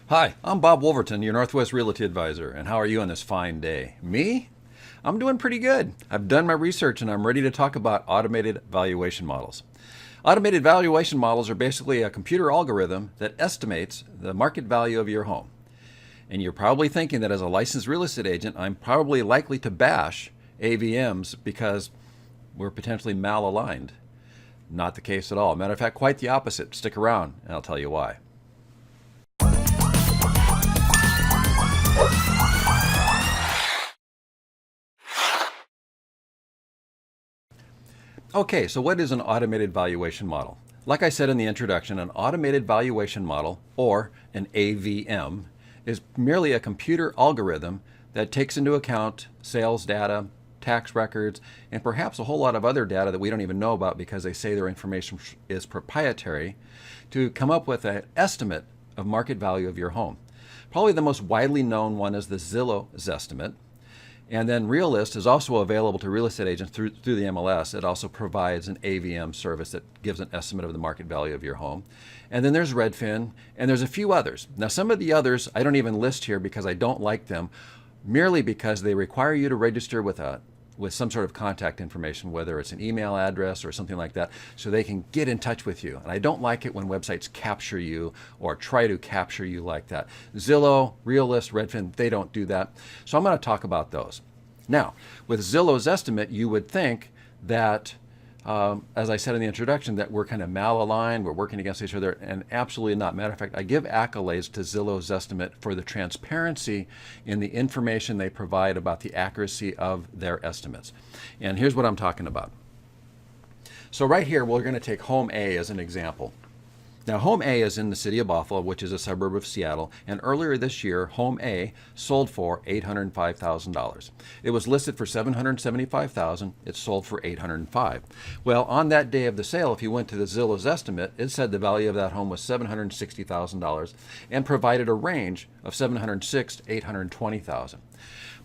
Hi, I'm Bob.Woolverton, your Northwest Realty Advisor, and how are you on this fine day? Me? I'm doing pretty good. I've done my research and I'm ready to talk about automated valuation models. Automated valuation models are basically a computer algorithm that estimates the market value of your home. And you're probably thinking that as a licensed real estate agent, I'm probably likely to bash AVMs because we're potentially malaligned. Not the case at all. Matter of fact, quite the opposite. Stick around and I'll tell you why. Okay, so what is an automated valuation model? Like I said in the introduction, an automated valuation model, or an AVM, is merely a computer algorithm that takes into account sales data, tax records, and perhaps a whole lot of other data that we don't even know about because they say their information is proprietary, to come up with an estimate of market value of your home. Probably the most widely known one is the Zillow Zestimate. And then Realist is also available to real estate agents through the MLS. It also provides an AVM service that gives an estimate of the market value of your home. And then there's Redfin, and there's a few others. Now, some of the others I don't even list here because I don't like them, merely because they require you to register with some sort of contact information, whether it's an email address or something like that, so they can get in touch with you. And I don't like it when websites capture you or try to capture you like that. Zillow, Realist, Redfin, they don't do that. So I'm going to talk about those. Now, with Zillow's estimate, you would think that, as I said in the introduction, that we're kind of malaligned, we're working against each other, and absolutely not. Matter of fact, I give accolades to Zillow's estimate for the transparency in the information they provide about the accuracy of their estimates. And here's what I'm talking about. So right here, we're going to take Home A as an example. Now, Home A is in the city of Buffalo, which is a suburb of Seattle, and earlier this year, Home A sold for $805,000. It was listed for $775,000. It sold for $805,000. Well, on that day of the sale, if you went to the Zillow's estimate, it said the value of that home was $760,000 and provided a range of $706,000 to $820,000.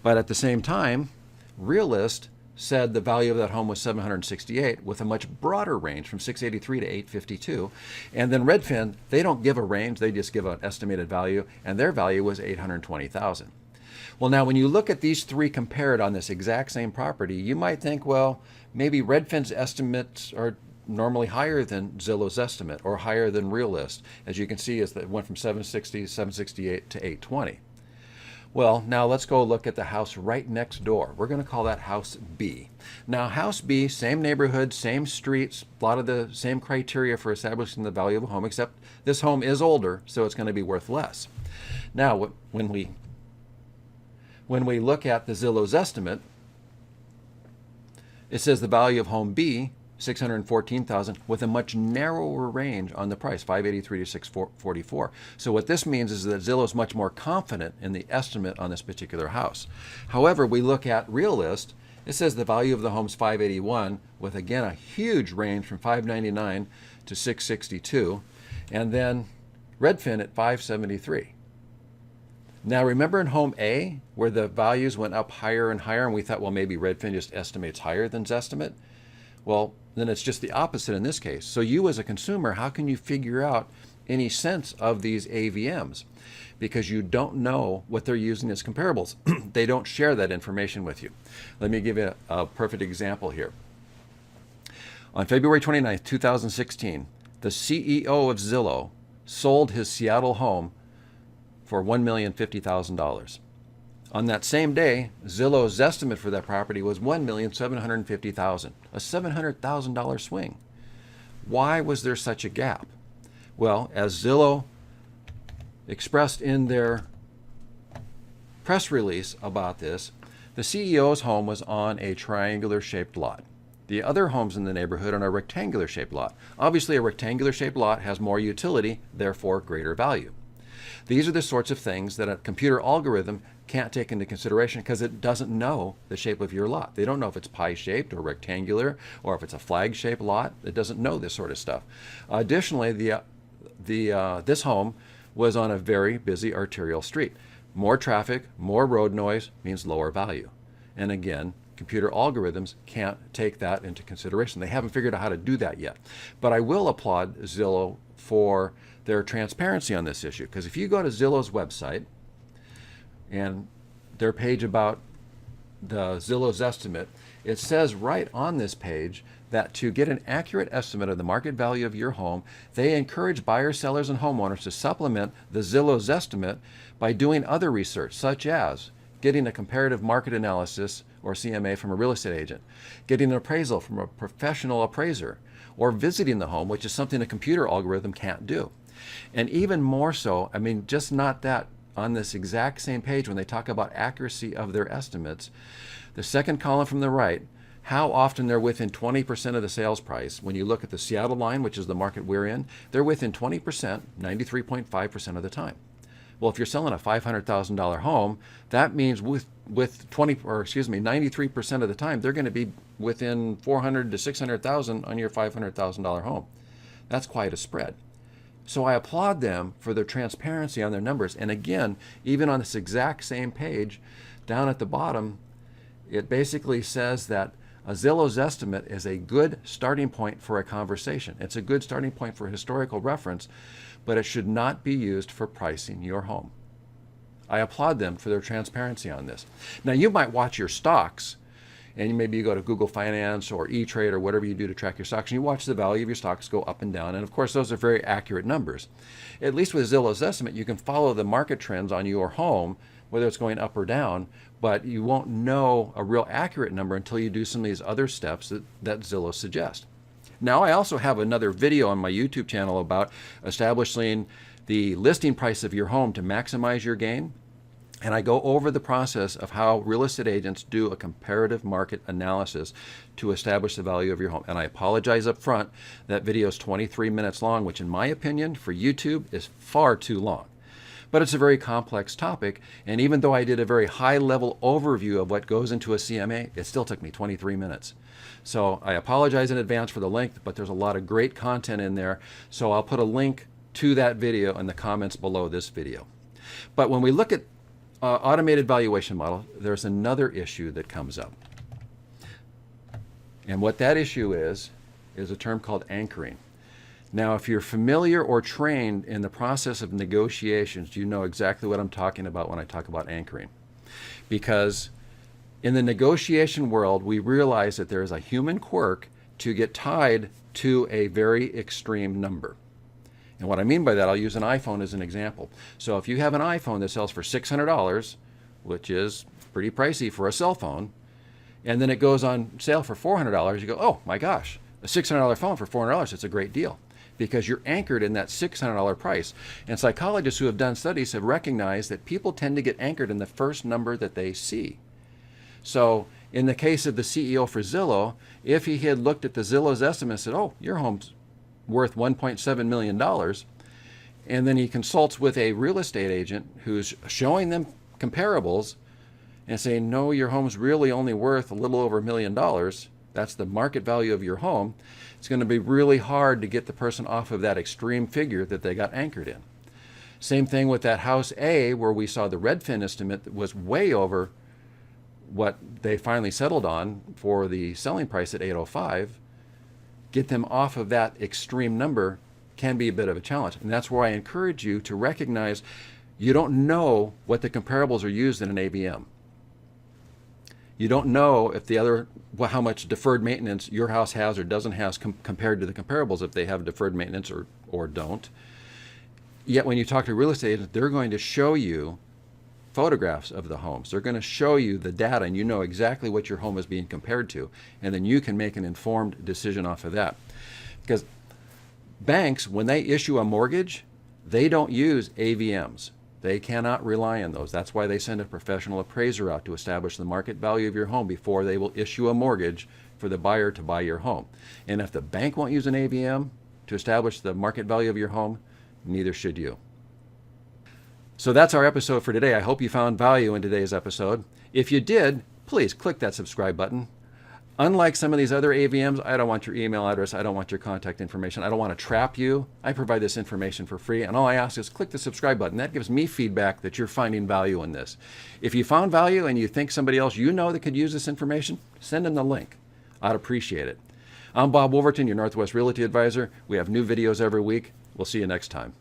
But at the same time, Realist said the value of that home was $768,000 with a much broader range from $683,000 to $852,000. And then Redfin, they don't give a range, they just give an estimated value, and their value was $820,000. Well, now when you look at these three compared on this exact same property, you might think, well, maybe Redfin's estimates are normally higher than Zillow's estimate or higher than Realist. As you can see, it went from $760,000, $768,000 to $820,000. Well, now let's go look at the house right next door. We're going to call that House B. Now, House B, same neighborhood, same streets, a lot of the same criteria for establishing the value of a home, except this home is older, so it's going to be worth less. Now, when we look at the Zillow's estimate, it says the value of home B, $614,000, with a much narrower range on the price, $583,000 to $644,000. So what this means is that Zillow is much more confident in the estimate on this particular house. However, we look at Realist, it says the value of the home is $581,000, with again a huge range from $599,000 to $662,000, and then Redfin at $573,000. Now remember in Home A, where the values went up higher and higher, and we thought, well, maybe Redfin just estimates higher than Zestimate? Well, then it's just the opposite in this case. So you as a consumer, how can you figure out any sense of these AVMs? Because you don't know what they're using as comparables. They don't share that information with you. Let me give you a perfect example here. On February 29th, 2016, the CEO of Zillow sold his Seattle home for $1,050,000. On that same day, Zillow's estimate for that property was $1,750,000, a $700,000 swing. Why was there such a gap? Well, as Zillow expressed in their press release about this, the CEO's home was on a triangular-shaped lot. The other homes in the neighborhood are on a rectangular-shaped lot. Obviously, a rectangular-shaped lot has more utility, therefore greater value. These are the sorts of things that a computer algorithm can't take into consideration because it doesn't know the shape of your lot. They don't know if it's pie-shaped or rectangular or if it's a flag-shaped lot. It doesn't know this sort of stuff. Additionally, this home was on a very busy arterial street. More traffic, more road noise means lower value. And again, computer algorithms can't take that into consideration. They haven't figured out how to do that yet. But I will applaud Zillow for their transparency on this issue. Because if you go to Zillow's website and their page about the Zillow Zestimate, it says right on this page that to get an accurate estimate of the market value of your home, they encourage buyers, sellers, and homeowners to supplement the Zillow Zestimate by doing other research, such as getting a comparative market analysis or CMA from a real estate agent, getting an appraisal from a professional appraiser, or visiting the home, which is something a computer algorithm can't do. And even more so, I mean, just not that, on this exact same page when they talk about accuracy of their estimates, the second column from the right, how often they're within 20% of the sales price. When you look at the Seattle line, which is the market we're in, they're within 20%, 93.5% of the time. Well, if you're selling a $500,000 home, that means with 93% of the time, they're going to be within 400 to 600,000 on your $500,000 home. That's quite a spread. So I applaud them for their transparency on their numbers. And again, even on this exact same page, down at the bottom, it basically says that a Zillow's estimate is a good starting point for a conversation. It's a good starting point for historical reference, but it should not be used for pricing your home. I applaud them for their transparency on this. Now, you might watch your stocks, and maybe you go to Google Finance or E-Trade or whatever you do to track your stocks, and you watch the value of your stocks go up and down. And of course, those are very accurate numbers. At least with Zillow's estimate, you can follow the market trends on your home, whether it's going up or down, but you won't know a real accurate number until you do some of these other steps that Zillow suggests. Now, I also have another video on my YouTube channel about establishing the listing price of your home to maximize your gain. And I go over the process of how real estate agents do a comparative market analysis to establish the value of your home. And I apologize up front, that video is 23 minutes long, which in my opinion for YouTube is far too long. But it's a very complex topic, and even though I did a very high-level overview of what goes into a CMA, it still took me 23 minutes. So I apologize in advance for the length, but there's a lot of great content in there, so I'll put a link to that video in the comments below this video. But when we look at automated valuation model, there's another issue that comes up. And what that issue is a term called anchoring. Now, if you're familiar or trained in the process of negotiations, you know exactly what I'm talking about when I talk about anchoring. Because in the negotiation world, we realize that there is a human quirk to get tied to a very extreme number. And what I mean by that, I'll use an iPhone as an example. So if you have an iPhone that sells for $600, which is pretty pricey for a cell phone, and then it goes on sale for $400, you go, oh my gosh, a $600 phone for $400, it's a great deal. Because you're anchored in that $600 price. And psychologists who have done studies have recognized that people tend to get anchored in the first number that they see. So in the case of the CEO for Zillow, if he had looked at the Zillow's estimate and said, oh, your home's worth $1.7 million, and then he consults with a real estate agent who's showing them comparables and saying, no, your home's really only worth a little over $1 million, that's the market value of your home, it's going to be really hard to get the person off of that extreme figure that they got anchored in. Same thing with that house A, where we saw the Redfin estimate that was way over what they finally settled on for the selling price at 805. Get them off of that extreme number can be a bit of a challenge. And that's where I encourage you to recognize you don't know what the comparables are used in an AVM. You don't know if how much deferred maintenance your house has or doesn't have compared to the comparables, if they have deferred maintenance or don't. Yet when you talk to real estate agents, they're going to show you photographs of the homes. They're going to show you the data, and you know exactly what your home is being compared to. And then you can make an informed decision off of that. Because banks, when they issue a mortgage, they don't use AVMs. They cannot rely on those. That's why they send a professional appraiser out to establish the market value of your home before they will issue a mortgage for the buyer to buy your home. And if the bank won't use an AVM to establish the market value of your home, neither should you. So that's our episode for today. I hope you found value in today's episode. If you did, please click that subscribe button. Unlike some of these other AVMs, I don't want your email address. I don't want your contact information. I don't want to trap you. I provide this information for free, and all I ask is click the subscribe button. That gives me feedback that you're finding value in this. If you found value and you think somebody else you know that could use this information, send them the link. I'd appreciate it. I'm Bob Woolverton, your Northwest Realty Advisor. We have new videos every week. We'll see you next time.